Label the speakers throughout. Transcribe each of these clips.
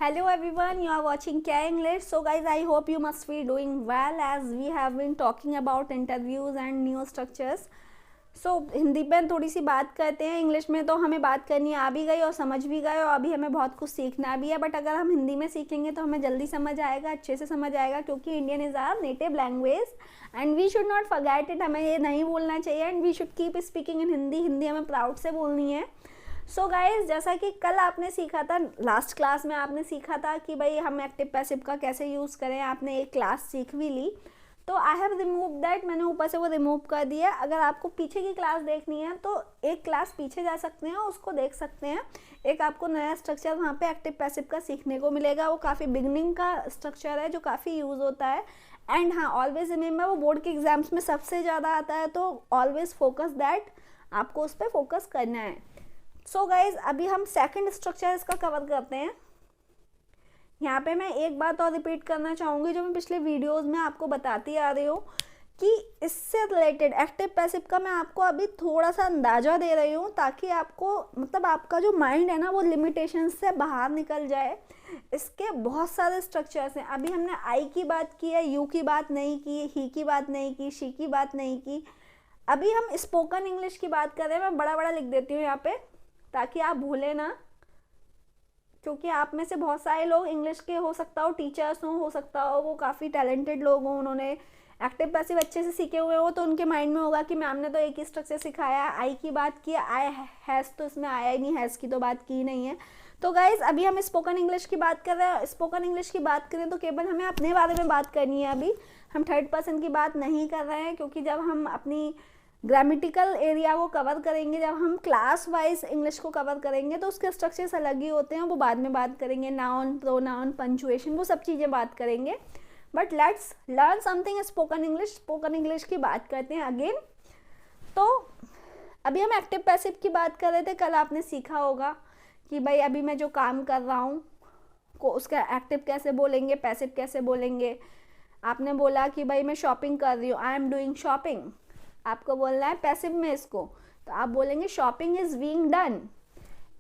Speaker 1: Hello everyone, you are watching Care English. So guys, I hope you must be doing well as we have been talking about interviews and new structures. So Hindi में थोड़ी सी बात करते हैं. English में तो हमें बात करनी आ भी गई और समझ भी गए और अभी हमें बहुत कुछ सीखना भी है. बट अगर हम हिंदी में सीखेंगे तो हमें जल्दी समझ आएगा, अच्छे से समझ आएगा, क्योंकि Indian is our native language and we should not forget it. हमें ये नहीं भूलना चाहिए and we should keep speaking in Hindi. Hindi हमें प्राउड से बोलनी है. सो गाइज, जैसा कि कल आपने सीखा था, लास्ट क्लास में आपने सीखा था कि भाई हम एक्टिव पैसिव का कैसे यूज़ करें. आपने एक क्लास सीख भी ली. तो आई हैव रिमूव दैट, मैंने ऊपर से वो रिमूव कर दिया. अगर आपको पीछे की क्लास देखनी है तो एक क्लास पीछे जा सकते हैं, उसको देख सकते हैं. एक आपको नया स्ट्रक्चर वहाँ पे एक्टिव पैसिव का सीखने को मिलेगा. वो काफ़ी बिगनिंग का स्ट्रक्चर है जो काफ़ी यूज़ होता है. एंड हाँ, ऑलवेज रिमेंबर, वो बोर्ड के एग्जाम्स में सबसे ज़्यादा आता है. तो ऑलवेज फोकस दैट, आपको उस पर फोकस करना है. सो गाइज, अभी हम सेकंड स्ट्रक्चर इसका कवर करते हैं. यहाँ पे मैं एक बात और रिपीट करना चाहूँगी जो मैं पिछले वीडियोस में आपको बताती आ रही हूँ कि इससे रिलेटेड एक्टिव पैसिव का मैं आपको अभी थोड़ा सा अंदाज़ा दे रही हूँ ताकि आपको मतलब आपका जो माइंड है ना वो लिमिटेशन से बाहर निकल जाए. इसके बहुत सारे स्ट्रक्चर्स हैं. अभी हमने आई की बात की है, यू की बात नहीं की, ही की बात नहीं की, शी की बात नहीं की. अभी हम स्पोकन इंग्लिश की बात कर रहे हैं. मैं बड़ा बड़ा लिख देती हूँ यहाँ पे ताकि आप भूलें ना, क्योंकि आप में से बहुत सारे लोग इंग्लिश के हो सकता हो टीचर्स हो सकता हो वो काफ़ी टैलेंटेड लोग हों, उन्होंने एक्टिव पैसिव अच्छे से सीखे हुए हो, तो उनके माइंड में होगा कि मैम ने तो एक ही स्ट्रक्चर सिखाया. आई की बात की, आई हैज़ तो इसमें आया ही नहीं, हैज़ की तो बात की ही नहीं है. तो गाइज़, अभी हम स्पोकन इंग्लिश की बात कर रहे हैं. स्पोकन इंग्लिश की बात करें तो केवल हमें अपने बारे में बात करनी है. अभी हम थर्ड पर्सन की बात नहीं कर रहे हैं, क्योंकि जब हम अपनी ग्रामेटिकल एरिया को कवर करेंगे, जब हम क्लास वाइज इंग्लिश को कवर करेंगे तो उसके स्ट्रक्चर्स अलग ही होते हैं. वो बाद में बात करेंगे. नाउन, प्रोनाउन, पंचुएशन, वो सब चीज़ें बात करेंगे. But let's learn something spoken English. Spoken English की बात करते हैं अगेन. तो अभी हम एक्टिव पैसिव की बात कर रहे थे. कल आपने सीखा होगा कि भाई अभी मैं जो काम कर रहा हूँ को उसका एक्टिव कैसे बोलेंगे, पैसिव कैसे बोलेंगे. आपने बोला कि भाई मैं शॉपिंग कर रही हूँ, आई एम डूइंग शॉपिंग. आपको बोलना है पैसिव में इसको, तो आप बोलेंगे शॉपिंग इज बीइंग डन.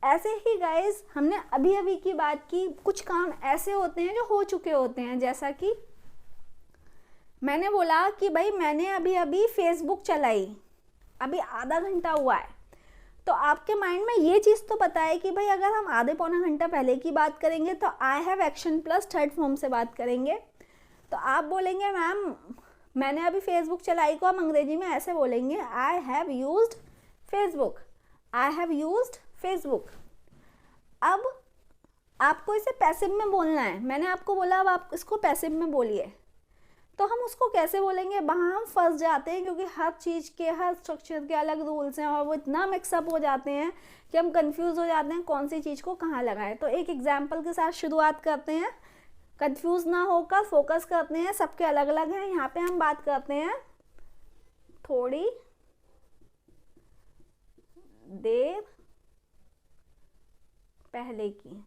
Speaker 1: ऐसे ही गाइज, हमने अभी अभी की बात की. कुछ काम ऐसे होते हैं जो हो चुके होते हैं, जैसा कि मैंने बोला कि भाई मैंने अभी अभी फेसबुक चलाई, अभी आधा घंटा हुआ है. तो आपके माइंड में ये चीज़ तो पता है कि भाई अगर हम आधे पौना घंटा पहले की बात करेंगे तो I have action plus third form से बात करेंगे. तो आप बोलेंगे मैम मैंने अभी फेसबुक चलाई को हम अंग्रेजी में ऐसे बोलेंगे, I have used Facebook, I have used Facebook. अब आपको इसे पैसिव में बोलना है. मैंने आपको बोला अब आप इसको पैसिव में बोलिए. तो हम उसको कैसे बोलेंगे, वहाँ हम फंस जाते हैं, क्योंकि हर चीज़ के, हर स्ट्रक्चर के अलग रूल्स हैं और वो इतना मिक्सअप हो जाते हैं कि हम कंफ्यूज हो जाते हैं कौन सी चीज़ को कहाँ लगाएं. तो एक एग्जाम्पल के साथ शुरुआत करते हैं. कंफ्यूज ना होकर फोकस करते हैं, सबके अलग अलग हैं. यहाँ पे हम बात करते हैं थोड़ी देर पहले की.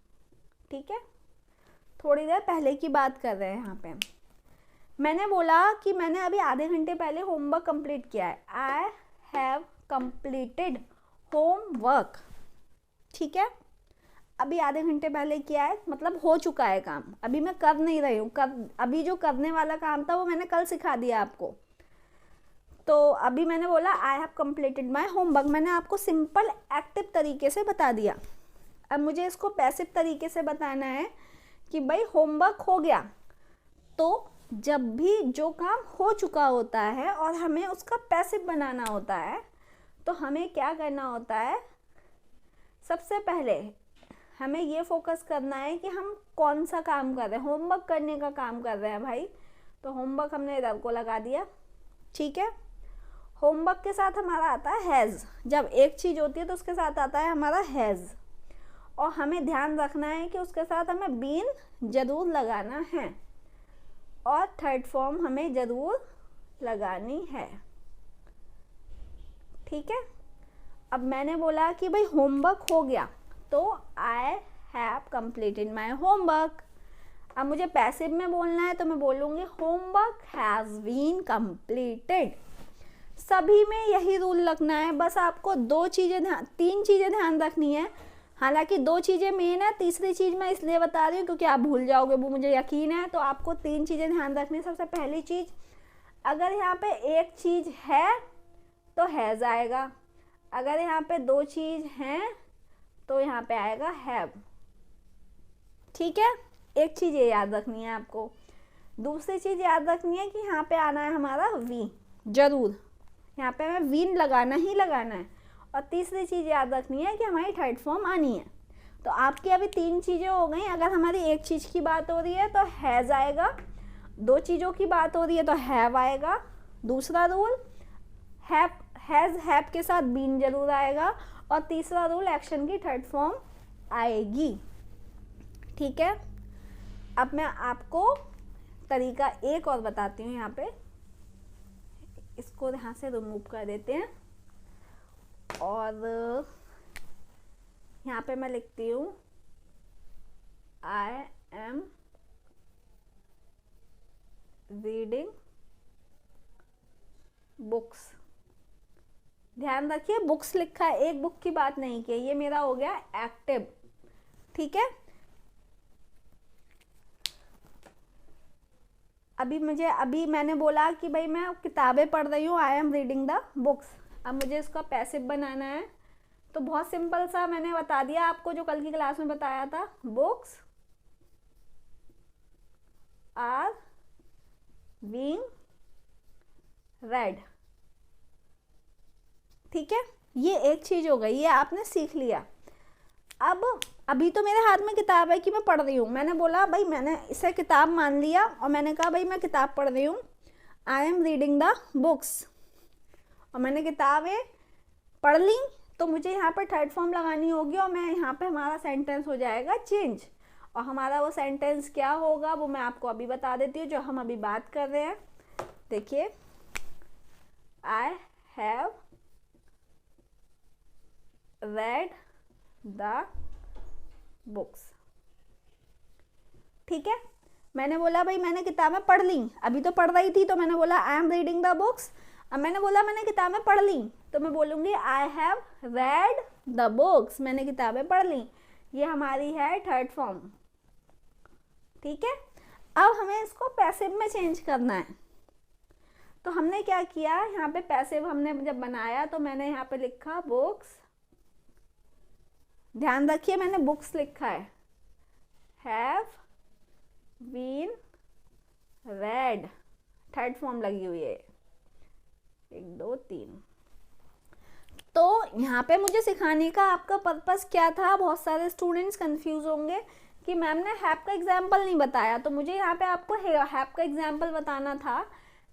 Speaker 1: ठीक है, थोड़ी देर पहले की बात कर रहे हैं. यहाँ पे मैंने बोला कि मैंने अभी आधे घंटे पहले होमवर्क कंप्लीट किया है. I have completed homework. ठीक है, अभी आधे घंटे पहले किया है, मतलब हो चुका है काम. अभी मैं कर नहीं रही हूँ. अभी जो करने वाला काम था वो मैंने कल सिखा दिया आपको. तो अभी मैंने बोला I have completed my homework. मैंने आपको सिंपल एक्टिव तरीके से बता दिया. अब मुझे इसको पैसिव तरीके से बताना है कि भाई होमवर्क हो गया. तो जब भी जो काम हो चुका होता है और हमें उसका पैसिव बनाना होता है तो हमें क्या करना होता है, सबसे पहले हमें ये फोकस करना है कि हम कौन सा काम कर रहे हैं. होमवर्क करने का काम कर रहे हैं भाई, तो होमवर्क हमने इधर को लगा दिया. ठीक है, होमवर्क के साथ हमारा आता है हैज़. जब एक चीज़ होती है तो उसके साथ आता है हमारा हैज़, और हमें ध्यान रखना है कि उसके साथ हमें बीन ज़रूर लगाना है और थर्ड फॉर्म हमें ज़रूर लगानी है. ठीक है, अब मैंने बोला कि भाई होमवर्क हो गया, तो I have completed my homework. अब मुझे पैसिव में बोलना है तो मैं बोलूँगी होमवर्क हैज़ बीन कंप्लीटेड. सभी में यही रूल रखना है. बस आपको तीन चीज़ें ध्यान रखनी है. हालांकि 2 चीज़ें मेन है, तीसरी चीज़ मैं इसलिए बता रही हूँ क्योंकि आप भूल जाओगे, वो मुझे यकीन है। तो आपको 3 चीज़ें ध्यान रखनी है। सबसे पहली चीज़, अगर यहाँ पे एक चीज़ है तो हैज़ आएगा, अगर यहाँ पे 2 चीज़ हैं तो यहाँ पे आएगा हैव। ठीक है, एक चीज़ ये याद रखनी है आपको। दूसरी चीज़ याद रखनी है कि यहाँ पे आना है हमारा वी, जरूर यहाँ पे हमें वीन लगाना ही लगाना है। और तीसरी चीज़ याद रखनी है कि हमारी थर्ड फॉर्म आनी है। तो आपकी अभी 3 चीज़ें हो गई। अगर हमारी एक चीज़ की बात हो रही है तो हैज़ आएगा, 2 चीज़ों की बात हो रही है तो हैव आएगा। दूसरा रूल, हैव हैज़ हैव के साथ बीन जरूर आएगा। और तीसरा रूल, एक्शन की थर्ड फॉर्म आएगी। ठीक है, अब मैं आपको तरीका एक और बताती हूँ। यहाँ पे इसको यहाँ से रिमूव कर देते हैं और यहाँ पे मैं लिखती हूँ आई एम रीडिंग बुक्स। ध्यान रखिए, बुक्स लिखा है, एक बुक की बात नहीं की, ये मेरा हो गया एक्टिव। ठीक है, अभी मैंने बोला कि भाई मैं किताबें पढ़ रही हूँ, I am reading the books. अब मुझे इसका पैसिव बनाना है, तो बहुत सिंपल सा मैंने बता दिया आपको जो कल की क्लास में बताया था। Books are being read. ठीक है, ये एक चीज हो गई, ये आपने सीख लिया। अब अभी तो मेरे हाथ में किताब है कि मैं पढ़ रही हूँ, मैंने बोला भाई, मैंने इसे किताब मान लिया और मैंने कहा भाई मैं किताब पढ़ रही हूँ, I am reading the books, और मैंने किताबें पढ़ ली। तो मुझे यहाँ पर थर्ड फॉर्म लगानी होगी और मैं यहाँ पे हमारा सेंटेंस हो जाएगा चेंज। और हमारा वो सेंटेंस क्या होगा वो मैं आपको अभी बता देती हूँ, जो हम अभी बात कर रहे हैं। देखिए, I have read the books. ठीक है, मैंने बोला भाई मैंने किताबें पढ़ ली, अभी तो पढ़ रही थी तो मैंने बोला I am reading the books. अब मैंने बोला मैंने किताबें पढ़ ली तो मैं बोलूँगी I have read the books, मैंने किताबें पढ़ ली। ये हमारी है थर्ड फॉर्म। ठीक है, अब हमें इसको पैसिव में चेंज करना है। तो हमने क्या किया, यहाँ पे पैसिव हमने जब बनाया तो मैंने यहाँ पे लिखा बुक्स। ध्यान रखिए मैंने बुक्स लिखा है, have been read, third form लगी हुई है, 1 2 3। तो यहाँ पे मुझे सिखाने का आपका पर्पस क्या था, बहुत सारे स्टूडेंट्स कंफ्यूज होंगे कि मैम ने हैव का एग्जाम्पल नहीं बताया। तो मुझे यहाँ पे आपको हैव का एग्जाम्पल बताना था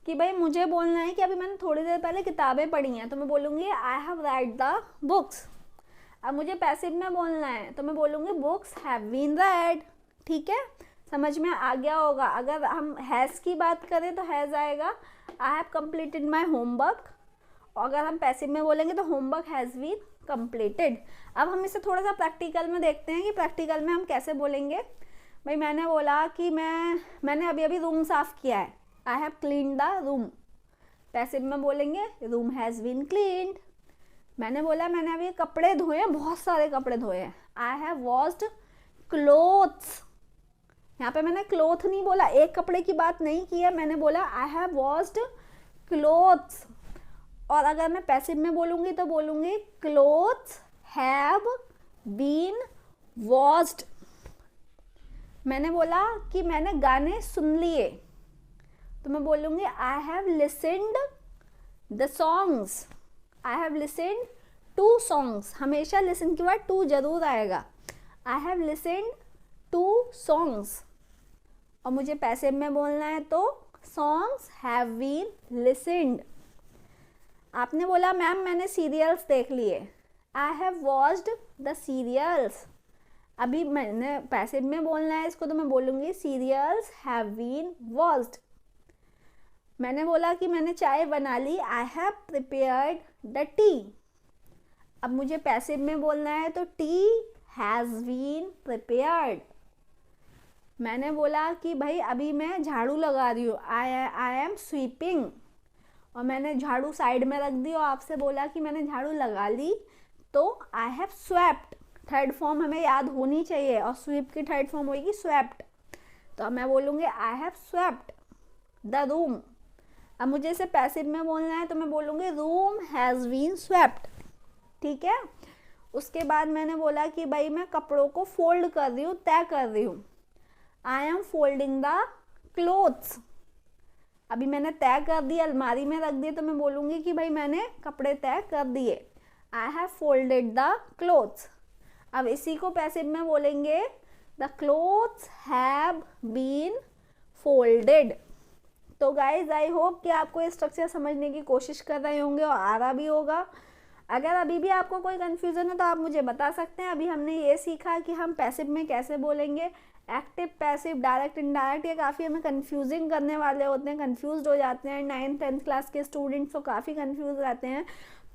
Speaker 1: कि भाई मुझे बोलना है कि अभी मैंने थोड़ी देर पहले किताबें पढ़ी हैं, तो मैं बोलूँगी I have read the books. अब मुझे पैसिव में बोलना है तो मैं बोलूँगी बुक्स हैव बीन रेड। ठीक है, समझ में आ गया होगा। अगर हम हैज़ की बात करें तो हैज़ आएगा, I have completed my homework. और अगर हम पैसिव में बोलेंगे तो होमवर्क हैज़ बीन कंप्लीटेड। अब हम इसे थोड़ा सा प्रैक्टिकल में देखते हैं कि प्रैक्टिकल में हम कैसे बोलेंगे। भाई मैंने बोला कि मैंने अभी अभी रूम साफ़ किया है, I have clean the room. Passive में बोलेंगे रूम हैज़ बीन क्लीन्ड। मैंने बोला मैंने अभी कपड़े धोए, बहुत सारे कपड़े धोए हैं, आई हैव वॉश्ड क्लोथ्स। यहाँ पे मैंने क्लोथ नहीं बोला, एक कपड़े की बात नहीं की है, मैंने बोला आई हैव वॉश्ड क्लोथ्स। और अगर मैं पैसिव में बोलूँगी तो बोलूँगी क्लोथ्स हैव बीन वॉश्ड। मैंने बोला कि मैंने गाने सुन लिए तो मैं बोलूँगी I have listened the songs, I have listened to songs. हमेशा लिसन के बाद टू जरूर आएगा, I have listened to songs. और मुझे पैसिव में बोलना है तो सॉन्ग्स हैव बीन लिसन्ड। आपने बोला मैम मैंने सीरियल्स देख लिए, I have watched the serials. अभी मैंने पैसिव में बोलना है इसको तो मैं बोलूँगी सीरियल्स हैव बीन वॉच्ड। मैंने बोला कि मैंने चाय बना ली, I have prepared the tea. अब मुझे पैसिव में बोलना है तो टी हैज़ बीन प्रिपेयर्ड। मैंने बोला कि भाई अभी मैं झाड़ू लगा रही हूँ, आई एम स्वीपिंग। और मैंने झाड़ू साइड में रख दी और आपसे बोला कि मैंने झाड़ू लगा ली तो I have swept, third form हमें याद होनी चाहिए, और स्वीप की थर्ड फॉर्म होगी स्वेप्ट। तो अब मैं बोलूँगी I have swept the room. अब मुझे इसे पैसिव में बोलना है तो मैं बोलूँगी रूम हैज़ बीन स्वेप्ट, ठीक है। उसके बाद मैंने बोला कि भाई मैं कपड़ों को फोल्ड कर रही हूँ, तय कर रही हूँ, I am folding the clothes. अभी मैंने तय कर दिया, अलमारी में रख दिए, तो मैं बोलूँगी कि भाई मैंने कपड़े तय कर दिए, I have folded the clothes. अब इसी को पैसिव में बोलेंगे the clothes have been folded. तो गाइज आई होप कि आपको ये स्ट्रक्चर समझने की कोशिश कर रहे होंगे और आ रहा भी होगा। अगर अभी भी आपको कोई कन्फ्यूज़न है तो आप मुझे बता सकते हैं। अभी हमने ये सीखा कि हम पैसिव में कैसे बोलेंगे, एक्टिव, पैसिव, डायरेक्ट, इनडायरेक्ट, ये काफ़ी हमें कंफ्यूजिंग करने वाले होते हैं, कंफ्यूज हो जाते हैं। 9th 10th क्लास के स्टूडेंट्स तो काफ़ी कंफ्यूज रहते हैं।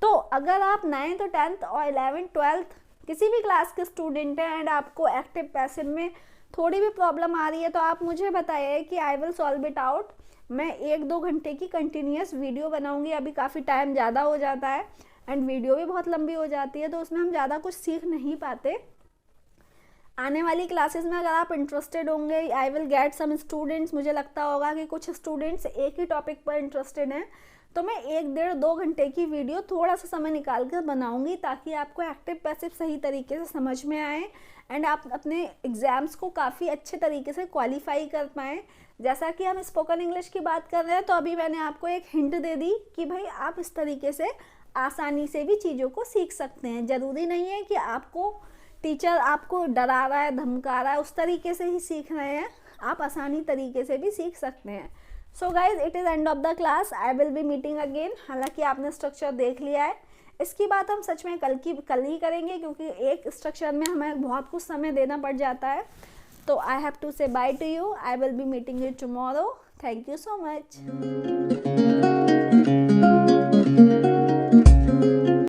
Speaker 1: तो अगर आप 9th और 10th और 11th 12th किसी भी क्लास के स्टूडेंट हैं एंड आपको एक्टिव पैसिव में थोड़ी भी प्रॉब्लम आ रही है तो आप मुझे बताइए कि I will solve it out. मैं 1-2 घंटे की कंटिन्यूस वीडियो बनाऊंगी। अभी काफ़ी टाइम ज़्यादा हो जाता है एंड वीडियो भी बहुत लंबी हो जाती है, तो उसमें हम ज़्यादा कुछ सीख नहीं पाते। आने वाली क्लासेस में अगर आप इंटरेस्टेड होंगे, I will get some students, मुझे लगता होगा कि कुछ स्टूडेंट्स एक ही टॉपिक पर इंटरेस्टेड हैं, तो मैं 1-1.5-2 घंटे की वीडियो थोड़ा सा समय निकाल कर बनाऊंगी ताकि आपको एक्टिव पैसिव सही तरीके से समझ में आए एंड आप अपने एग्ज़ाम्स को काफ़ी अच्छे तरीके से क्वालिफाई कर पाएँ। जैसा कि हम स्पोकन इंग्लिश की बात कर रहे हैं, तो अभी मैंने आपको एक हिंट दे दी कि भाई आप इस तरीके से आसानी से भी चीज़ों को सीख सकते हैं। ज़रूरी नहीं है कि आपको टीचर आपको डरा रहा है, धमका रहा है, उस तरीके से ही सीख रहे हैं, आप आसानी तरीके से भी सीख सकते हैं। So guys, it is end of the class, I will be meeting again. हालांकि आपने स्ट्रक्चर देख लिया है, इसकी बात हम सच में कल ही करेंगे क्योंकि एक स्ट्रक्चर में हमें बहुत कुछ समय देना पड़ जाता है। तो आई हैव टू से by two you, I will be meeting you tomorrow. Thank you so much.